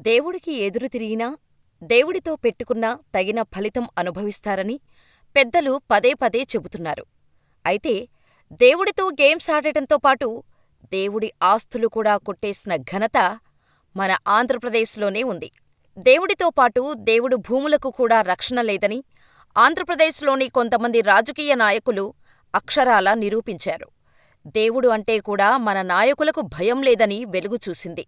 దేవుడికి ఎదురు తిరిగినా, దేవుడితో పెట్టుకున్నా తగిన ఫలితం అనుభవిస్తారని పెద్దలు పదే పదే చెబుతున్నారు. అయితే దేవుడితో గేమ్స్ ఆడటంతో పాటు దేవుడి ఆస్తులు కూడా కొట్టేసిన ఘనత మన ఆంధ్రప్రదేశ్లోనే ఉంది. దేవుడితో పాటు దేవుడు భూములకు కూడా రక్షణ లేదని ఆంధ్రప్రదేశ్లోని కొంతమంది రాజకీయ నాయకులు అక్షరాలా నిరూపించారు. దేవుడు అంటే కూడా మన నాయకులకు భయం లేదని వెలుగు చూసింది.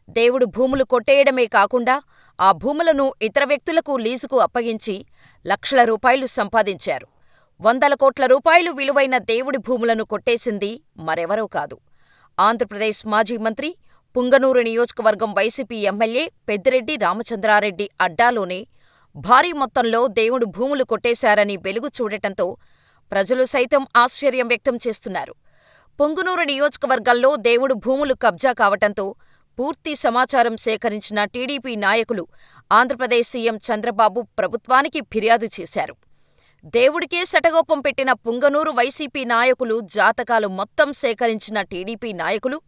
దేవుడు భూములు కొట్టేయడమే కాకుండా ఆ భూములను ఇతర వ్యక్తులకు లీజుకు అప్పగించి లక్షల రూపాయలు సంపాదించారు. వందల కోట్ల రూపాయలు విలువైన దేవుడి భూములను కొట్టేసింది మరెవరో కాదు, ఆంధ్రప్రదేశ్ మాజీ మంత్రి, పుంగనూరు నియోజకవర్గం వైసీపీ ఎమ్మెల్యే పెద్దిరెడ్డి రామచంద్రారెడ్డి అడ్డాలోనే భారీ మొత్తంలో దేవుడు భూములు కొట్టేశారని వెలుగు చూడటంతో ప్రజలు సైతం ఆశ్చర్యం వ్యక్తం చేస్తున్నారు. పుంగనూరు నియోజకవర్గంలో దేవుడు భూములు కబ్జా కావటంతో పూర్తి సమాచారం సేకరించిన టీడీపీ నాయకులు ఆంధ్రప్రదేశ్ సీఎం చంద్రబాబు ప్రభుత్వానికి ఫిర్యాదు చేశారు. దేవుడికే శటగోపం పెట్టిన పుంగనూరు వైసీపీ నాయకులు జాతకాలు మొత్తం సేకరించిన టీడీపీ నాయకులు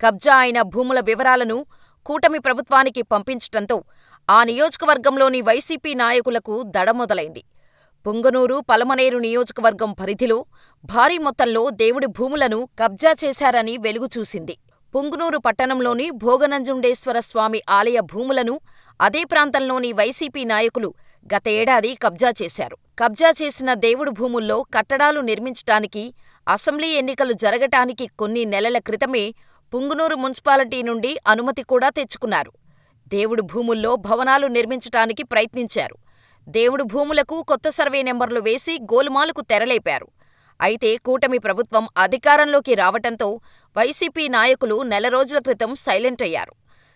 కబ్జా అయిన భూముల వివరాలను కూటమి ప్రభుత్వానికి పంపించటంతో ఆ నియోజకవర్గంలోని వైసీపీ నాయకులకు దడ మొదలైంది. పుంగనూరు, పలమనేరు నియోజకవర్గం పరిధిలో భారీ మొత్తంలో దేవుడి భూములను కబ్జా చేశారని వెలుగు చూసింది. పుంగనూరు పట్టణంలోని భోగనంజుండేశ్వర స్వామి ఆలయ భూములను అదే ప్రాంతంలోని వైసీపీ నాయకులు గత ఏడాది కబ్జా చేశారు. కబ్జా చేసిన దేవుడు భూముల్లో కట్టడాలు నిర్మించటానికి, అసెంబ్లీ ఎన్నికలు జరగటానికి కొన్ని నెలల క్రితమే పుంగనూరు మున్సిపాలిటీ నుండి అనుమతి కూడా తెచ్చుకున్నారు. దేవుడు భూముల్లో భవనాలు నిర్మించటానికి ప్రయత్నించారు. దేవుడు భూములకు కొత్త సర్వే నెంబర్లు వేసి గోలుమాలుకు తెరలేపారు. అయితే కూటమి ప్రభుత్వం అధికారంలోకి రావటంతో వైసీపీ నాయకులు నెల రోజుల క్రితం సైలెంట్ అయ్యారు.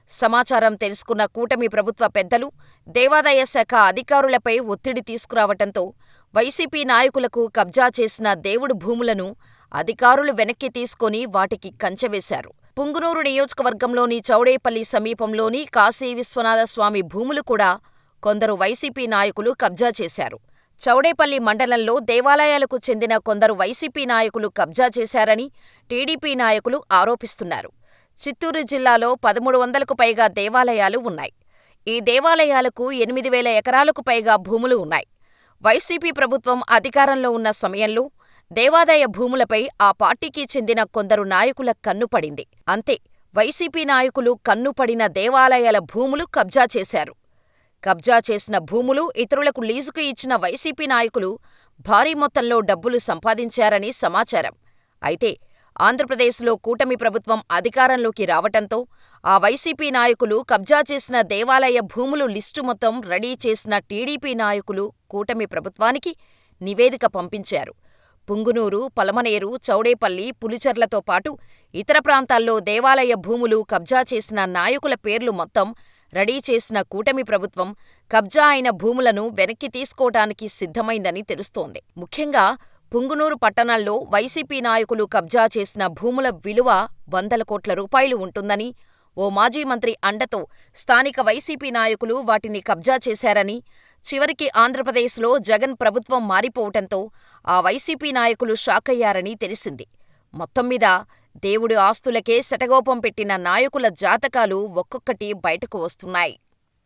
సమాచారం తెలుసుకున్న కూటమి ప్రభుత్వ పెద్దలు దేవాదాయ శాఖ అధికారులపై ఒత్తిడి తీసుకురావటంతో వైసీపీ నాయకులకు కబ్జా చేసిన దేవుడు భూములను అధికారులు వెనక్కి తీసుకొని వాటికి కంచెవేశారు. పుంగనూరు నియోజకవర్గంలోని చౌడేపల్లి సమీపంలోని కాశీ విశ్వనాథస్వామి భూములు కూడా కొందరు వైసీపీ నాయకులు కబ్జా చేశారు. చౌడేపల్లి మండలంలో దేవాలయాలకు చెందిన కొందరు వైసీపీ నాయకులు కబ్జా చేశారని టీడీపీ నాయకులు ఆరోపిస్తున్నారు. చిత్తూరు జిల్లాలో 1300కు పైగా దేవాలయాలు ఉన్నాయి. ఈ దేవాలయాలకు 8000 ఎకరాలకు పైగా భూములు ఉన్నాయి. వైసీపీ ప్రభుత్వం అధికారంలో ఉన్న సమయంలో దేవాదాయ భూములపై ఆ పార్టీకి చెందిన కొందరు నాయకుల కన్నుపడింది. అంతే, వైసీపీ నాయకులు కన్నుపడిన దేవాలయాల భూములు కబ్జా చేశారు. కబ్జా చేసిన భూములు ఇతరులకు లీజుకు ఇచ్చిన వైసీపీ నాయకులు భారీ మొత్తంలో డబ్బులు సంపాదించారని సమాచారం. అయితే ఆంధ్రప్రదేశ్లో కూటమి ప్రభుత్వం అధికారంలోకి రావటంతో ఆ వైసీపీ నాయకులు కబ్జా చేసిన దేవాలయ భూములు లిస్టు మొత్తం రెడీ చేసిన టీడీపీ నాయకులు కూటమి ప్రభుత్వానికి నివేదిక పంపించారు. పుంగనూరు, పలమనేరు, చౌడేపల్లి, పులిచెర్లతో పాటు ఇతర ప్రాంతాల్లో దేవాలయ భూములు కబ్జా చేసిన నాయకుల పేర్లు మొత్తం రెడీ చేసిన కూటమి ప్రభుత్వం కబ్జా అయిన భూములను వెనక్కి తీసుకోవటానికి సిద్ధమైందని తెలుస్తోంది. ముఖ్యంగా పుంగనూరు పట్టణంలో వైసీపీ నాయకులు కబ్జా చేసిన భూముల విలువ వందల కోట్ల రూపాయలు ఉంటుందని, ఓ మాజీ మంత్రి అండతో స్థానిక వైసీపీ నాయకులు వాటిని కబ్జా చేశారని, చివరికి ఆంధ్రప్రదేశ్లో జగన్ ప్రభుత్వం మారిపోవటంతో ఆ వైసీపీ నాయకులు షాకయ్యారని తెలిసింది. మొత్తంమీద దేవుడి ఆస్తులకే శటగోపం పెట్టిన నాయకుల జాతకాలు ఒక్కొక్కటి బయటకు వస్తున్నాయి.